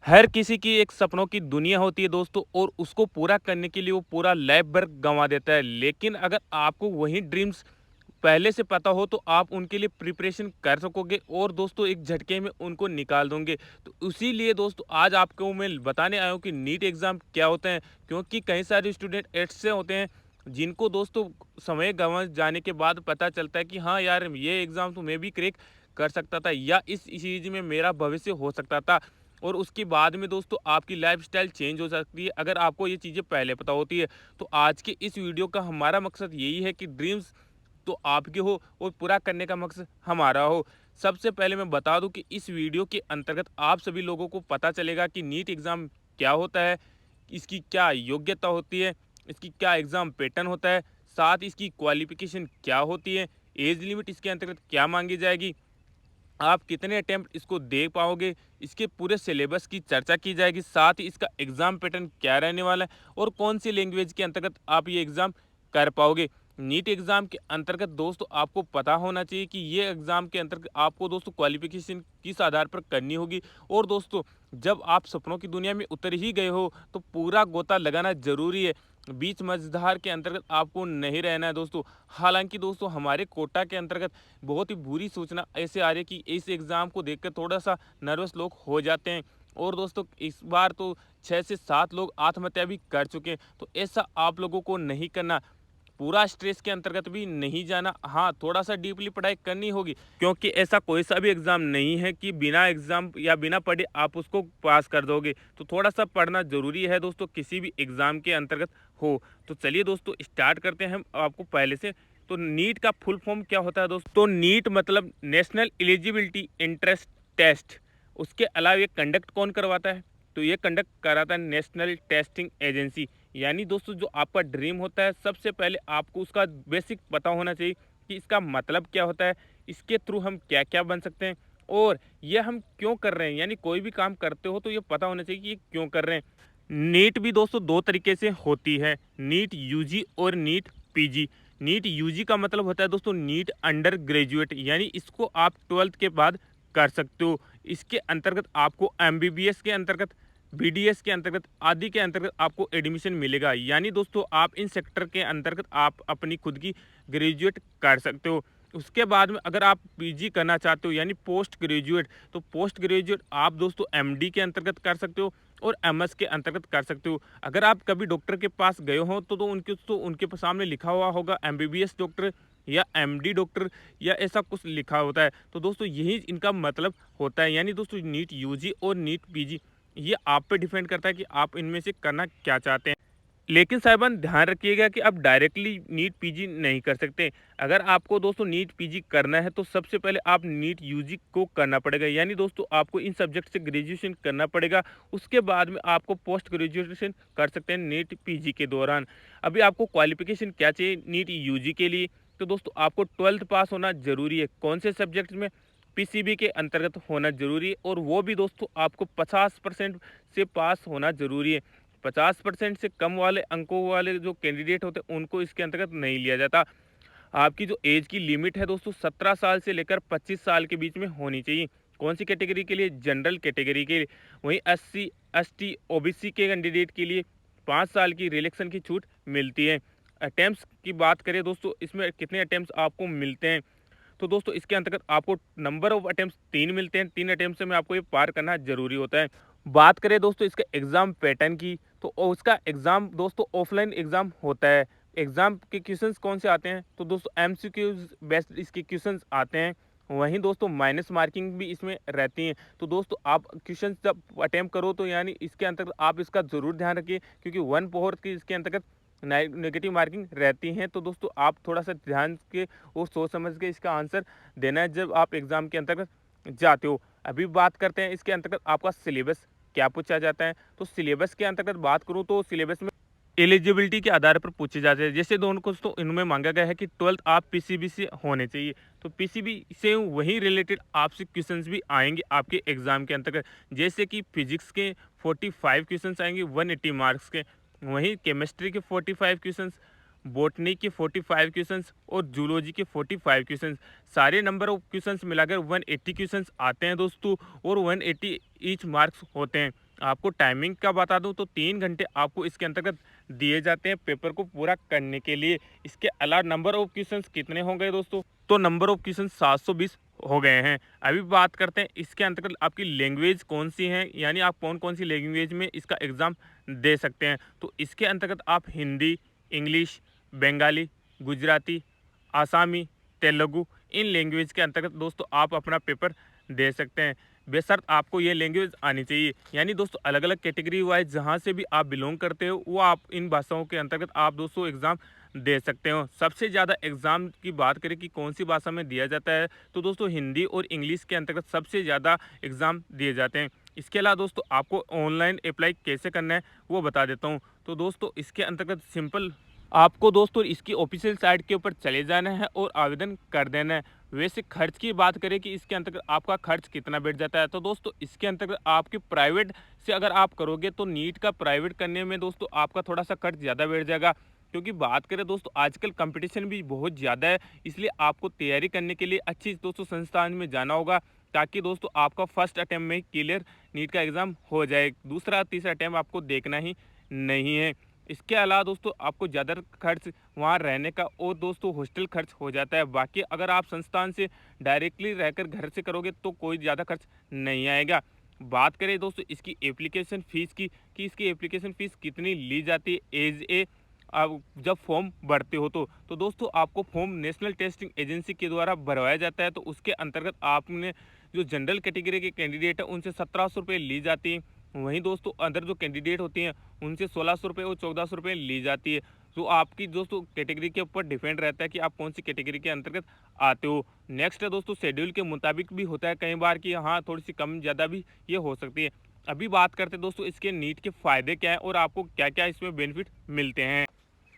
हर किसी की एक सपनों की दुनिया होती है दोस्तों और उसको पूरा करने के लिए वो पूरा लाइफ भर गंवा देता है। लेकिन अगर आपको वही ड्रीम्स पहले से पता हो तो आप उनके लिए प्रिपरेशन कर सकोगे और दोस्तों एक झटके में उनको निकाल दोगे। तो उसी लिए दोस्तों आज आपको मैं बताने आया हूँ कि नीट एग्ज़ाम क्या होता है, क्योंकि कई सारे स्टूडेंट ऐसे होते हैं जिनको दोस्तों समय गंवा जाने के बाद पता चलता है कि हाँ यार, ये एग्ज़ाम तो मैं भी क्रैक कर सकता था या इस चीज़ में मेरा भविष्य हो सकता था। और उसके बाद में दोस्तों आपकी लाइफ़स्टाइल चेंज हो सकती है अगर आपको ये चीज़ें पहले पता होती है। तो आज के इस वीडियो का हमारा मकसद यही है कि ड्रीम्स तो आपके हो और पूरा करने का मकसद हमारा हो। सबसे पहले मैं बता दूं कि इस वीडियो के अंतर्गत आप सभी लोगों को पता चलेगा कि नीट एग्ज़ाम क्या होता है, इसकी क्या योग्यता होती है, इसकी क्या एग्ज़ाम पैटर्न होता है, साथ इसकी क्वालिफिकेशन क्या होती है, एज लिमिट इसके अंतर्गत क्या मांगी जाएगी, आप कितने अटेम्प्ट इसको दे पाओगे, इसके पूरे सिलेबस की चर्चा की जाएगी, साथ ही इसका एग्ज़ाम पैटर्न क्या रहने वाला है और कौन सी लैंग्वेज के अंतर्गत आप ये एग्ज़ाम कर पाओगे। नीट एग्ज़ाम के अंतर्गत दोस्तों आपको पता होना चाहिए कि ये एग्ज़ाम के अंतर्गत आपको दोस्तों क्वालिफ़िकेशन किस आधार पर करनी होगी। और दोस्तों जब आप सपनों की दुनिया में उतर ही गए हो तो पूरा गोता लगाना ज़रूरी है। बीच मझधार के अंतर्गत आपको नहीं रहना है दोस्तों। हालाँकि दोस्तों हमारे कोटा के अंतर्गत बहुत ही बुरी सूचना ऐसे आ रही है कि इस एग्ज़ाम को देखकर थोड़ा-सा नर्वस लोग हो जाते हैं। और दोस्तों इस बार तो 6 से 7 लोग आत्महत्या भी कर चुके हैं। तो ऐसा आप लोगों को नहीं करना। पूरा स्ट्रेस के अंतर्गत भी नहीं जाना। हाँ, थोड़ा-सा डीपली पढ़ाई करनी होगी, क्योंकि ऐसा कोई सा भी एग्ज़ाम नहीं है कि बिना एग्ज़ाम या बिना पढ़े आप उसको पास कर दोगे। तो थोड़ा-सा पढ़ना ज़रूरी है दोस्तों, किसी भी एग्ज़ाम के अंतर्गत हो। तो चलिए दोस्तों स्टार्ट करते हैं हम आपको पहले से। तो नीट का फुल फॉर्म क्या होता है दोस्तों? तो नीट मतलब नेशनल एलिजिबिलिटी एंट्रेंस टेस्ट। उसके अलावा ये कंडक्ट कौन करवाता है? तो ये कंडक्ट कराता है नेशनल टेस्टिंग एजेंसी। यानी दोस्तों जो आपका ड्रीम होता है सबसे पहले आपको उसका बेसिक पता होना चाहिए कि इसका मतलब क्या होता है, इसके थ्रू हम क्या क्या बन सकते हैं और ये हम क्यों कर रहे हैं। यानी कोई भी काम करते हो तो ये पता होना चाहिए कि ये क्यों कर रहे हैं। नीट भी दोस्तों दो तरीके से होती है, नीट यूजी और नीट पीजी। नीट यूजी का मतलब होता है दोस्तों नीट अंडर ग्रेजुएट, यानी इसको आप 12th के बाद कर सकते हो। इसके अंतर्गत आपको एमबीबीएस के अंतर्गत, बीडीएस के अंतर्गत आदि के अंतर्गत आपको एडमिशन मिलेगा। यानी दोस्तों आप इन सेक्टर के अंतर्गत आप अपनी खुद की ग्रेजुएट कर सकते हो। उसके बाद में अगर आप पीजी करना चाहते हो यानी पोस्ट ग्रेजुएट, तो पोस्ट ग्रेजुएट आप दोस्तों एमडी के अंतर्गत कर सकते हो और एमएस के अंतर्गत कर सकते हो। अगर आप कभी डॉक्टर के पास गए हो तो उनके सामने लिखा हुआ होगा एमबीबीएस डॉक्टर या एमडी डॉक्टर या ऐसा कुछ लिखा होता है। तो दोस्तों यही इनका मतलब होता है। यानी दोस्तों नीट यूजी और नीट पीजी ये आप पे डिपेंड करता है कि आप इनमें से करना क्या चाहते हैं। लेकिन साहिबान ध्यान रखिएगा कि आप डायरेक्टली नीट पीजी नहीं कर सकते। अगर आपको दोस्तों नीट पीजी करना है तो सबसे पहले आप नीट यूजी को करना पड़ेगा। यानी दोस्तों आपको इन सब्जेक्ट से ग्रेजुएशन करना पड़ेगा। उसके बाद में आपको पोस्ट ग्रेजुएशन कर सकते हैं नीट पीजी के दौरान। अभी आपको क्वालिफिकेशन क्या चाहिए नीट यूजी के लिए? तो दोस्तों आपको 12th पास होना ज़रूरी है। कौन से सब्जेक्ट में? पीसीबी के अंतर्गत होना ज़रूरी है और वो भी दोस्तों आपको 50% से पास होना ज़रूरी है। 50% से कम वाले अंकों वाले जो कैंडिडेट होते हैं उनको इसके अंतर्गत नहीं लिया जाता। आपकी जो एज की लिमिट है दोस्तों 17 साल से लेकर 25 साल के बीच में होनी चाहिए। कौन सी कैटेगरी के लिए? जनरल कैटेगरी के लिए। वहीं एससी, एसटी, ओबीसी के कैंडिडेट के लिए 5 साल की रिलैक्सेशन की छूट मिलती है। अटेम्प्ट्स की बात करें दोस्तों, इसमें कितने अटेम्प्ट्स आपको मिलते हैं? तो दोस्तों इसके अंतर्गत आपको नंबर ऑफ अटेम्प्ट्स 3 मिलते हैं। 3 अटेम्प्ट से में आपको ये पार करना ज़रूरी होता है। बात करें दोस्तों इसके एग्ज़ाम पैटर्न की, तो उसका एग्ज़ाम दोस्तों ऑफलाइन एग्ज़ाम होता है। एग्ज़ाम के क्वेश्चंस कौन से आते हैं? तो दोस्तों एमसीक्यूज़ बेस्ड इसके क्वेश्चंस आते हैं। वहीं दोस्तों माइनस मार्किंग भी इसमें रहती हैं। तो दोस्तों आप क्वेश्चंस जब अटेम्प्ट करो तो यानी इसके अंतर्गत आप इसका ज़रूर ध्यान रखिए, क्योंकि 1 पोहर की इसके अंतर्गत नेगेटिव मार्किंग रहती हैं। तो दोस्तों आप थोड़ा-सा ध्यान के और सोच समझ के इसका आंसर देना है जब आप एग्ज़ाम के अंतर्गत जाते हो। अभी बात करते हैं इसके अंतर्गत आपका सिलेबस क्या पूछा जाता है। तो सिलेबस के अंतर्गत बात करूँ तो सिलेबस में एलिजिबिलिटी के आधार पर पूछे जाते हैं। जैसे दोनों को तो इनमें मांगा गया है कि 12th आप पीसीबी से होने चाहिए। तो पीसीबी से वही रिलेटेड आपसे क्वेश्चंस भी आएँगे आपके एग्ज़ाम के अंतर्गत। जैसे कि फिजिक्स के 45 क्वेश्चंस आएँगे 180 मार्क्स के। वहीं केमिस्ट्री के 45 क्वेश्चंस, बॉटनी के 45 क्वेश्चंस और जूलॉजी के 45 क्वेश्चंस। सारे नंबर ऑफ क्वेश्चंस मिलाकर 180 क्वेश्चंस आते हैं दोस्तों और 180 ईच मार्क्स होते हैं। आपको टाइमिंग का बता दूँ तो 3 घंटे आपको इसके अंतर्गत दिए जाते हैं पेपर को पूरा करने के लिए। इसके अलावा नंबर ऑफ क्वेश्चंस कितने होंगे दोस्तों? तो नंबर ऑफ क्वेश्चन 720 हो गए हैं। अभी बात करते हैं इसके अंतर्गत आपकी लैंग्वेज कौन-सी है, यानी आप कौन-कौन सी लैंग्वेज में इसका एग्ज़ाम दे सकते हैं। तो इसके अंतर्गत आप Hindi, English, Bengali, Gujarati, Asami, Telugu in language के अंतर्गत दोस्तों आप अपना पेपर दे सकते हैं। बेशर्त आपको ये लैंग्वेज आनी चाहिए। यानी दोस्तों अलग-अलग कैटेगरी वाइज़ जहाँ से भी आप बिलॉन्ग करते हो वो आप इन भाषाओं के अंतर्गत आप दोस्तों एग्ज़ाम दे सकते हो। सबसे ज़्यादा एग्ज़ाम की बात करें कि कौन-सी भाषा में दिया जाता है, तो दोस्तों हिंदी और इंग्लिश के अंतर्गत सबसे ज़्यादा एग्ज़ाम दिए जाते हैं। इसके अलावा दोस्तों आपको ऑनलाइन अप्लाई कैसे करना है वो बता देता हूँ। तो दोस्तों इसके अंतर्गत सिंपल आपको दोस्तों इसकी ऑफिशियल साइट के ऊपर चले जाना है और आवेदन कर देना है। वैसे खर्च की बात करें कि इसके अंतर्गत आपका खर्च कितना बैठ जाता है, तो दोस्तों इसके अंतर्गत आपकी प्राइवेट से अगर आप करोगे तो नीट का प्राइवेट करने में दोस्तों आपका थोड़ा सा खर्च ज़्यादा बैठ जाएगा। क्योंकि बात करें दोस्तों आजकल कंपटीशन भी बहुत ज़्यादा है, इसलिए आपको तैयारी करने के लिए अच्छी दोस्तों संस्थान में जाना होगा, ताकि दोस्तों आपका फर्स्ट अटैम्प्ट में क्लियर नीट का एग्ज़ाम हो जाए। दूसरा तीसरा अटैम्प्ट आपको देखना ही नहीं है। इसके अलावा दोस्तों आपको ज़्यादा खर्च वहाँ रहने का और दोस्तों हॉस्टल खर्च हो जाता है। बाकी अगर आप संस्थान से डायरेक्टली रहकर घर से करोगे तो कोई ज़्यादा खर्च नहीं आएगा। बात करें दोस्तों इसकी एप्लीकेशन फ़ीस की, कि इसकी एप्लीकेशन फ़ीस कितनी ली जाती है एज ए आप जब फॉर्म भरते हो तो दोस्तों आपको फॉर्म नेशनल टेस्टिंग एजेंसी के द्वारा भरवाया जाता है। तो उसके अंतर्गत आपने जो जनरल कैटेगरी के कैंडिडेट है उनसे 1700 रुपये ली जाती है। वहीं दोस्तों अदर जो कैंडिडेट होती हैं उनसे 1600 रुपये और 1400 रुपये ली जाती है। तो आपकी दोस्तों कैटेगरी के ऊपर डिपेंड रहता है कि आप कौन सी कैटेगरी के अंतर्गत आते हो। नेक्स्ट है दोस्तों शेड्यूल के मुताबिक भी होता है कई बार कि हाँ थोड़ी सी कम ज़्यादा भी ये हो सकती है। अभी बात करते हैं दोस्तों इसके नीट के फ़ायदे क्या हैं और आपको क्या क्या इसमें बेनिफिट मिलते हैं।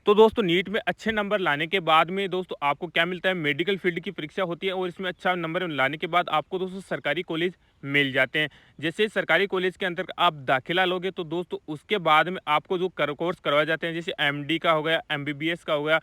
तो दोस्तों नीट में अच्छे नंबर लाने के बाद में दोस्तों आपको क्या मिलता है, मेडिकल फील्ड की परीक्षा होती है और इसमें अच्छा नंबर लाने के बाद आपको दोस्तों सरकारी कॉलेज मिल जाते हैं। जैसे सरकारी कॉलेज के अंतर्गत आप दाखिला लोगे तो दोस्तों उसके बाद में आपको जो कोर्स करवाए जाते हैं, जैसे एमडी का हो गया, एमबीबीएस का हो गया,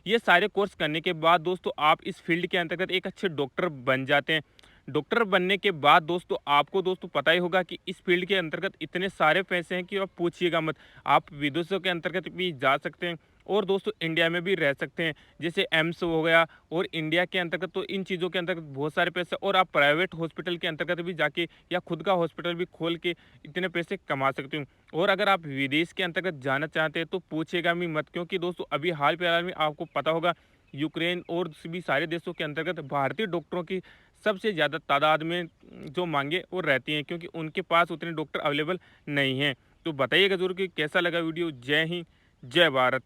ये सारे कोर्स करने के बाद दोस्तों आप इस फील्ड के अंतर्गत एक अच्छे डॉक्टर बन जाते हैं। डॉक्टर बनने के बाद दोस्तों आपको दोस्तों पता ही होगा कि इस फील्ड के अंतर्गत इतने सारे पैसे हैं कि आप पूछिएगा मत। आप विदेशों के अंतर्गत भी जा सकते हैं और दोस्तों इंडिया में भी रह सकते हैं, जैसे एम्स हो गया, और इंडिया के अंतर्गत तो इन चीज़ों के अंतर्गत बहुत सारे पैसे, और आप प्राइवेट हॉस्पिटल के अंतर्गत भी जाके या खुद का हॉस्पिटल भी खोल के इतने पैसे कमा सकते हो। और अगर आप विदेश के अंतर्गत जाना चाहते हैं तो पूछेगा भी मत, क्योंकि दोस्तों अभी हाल फिलहाल में आपको पता होगा यूक्रेन और भी सारे देशों के अंतर्गत भारतीय डॉक्टरों की सबसे ज़्यादा तादाद में जो मांगे वो रहती हैं, क्योंकि उनके पास उतने डॉक्टर अवेलेबल नहीं हैं। तो बताइएगा ज़रूर कि कैसा लगा वीडियो। जय हिंद, जय भारत।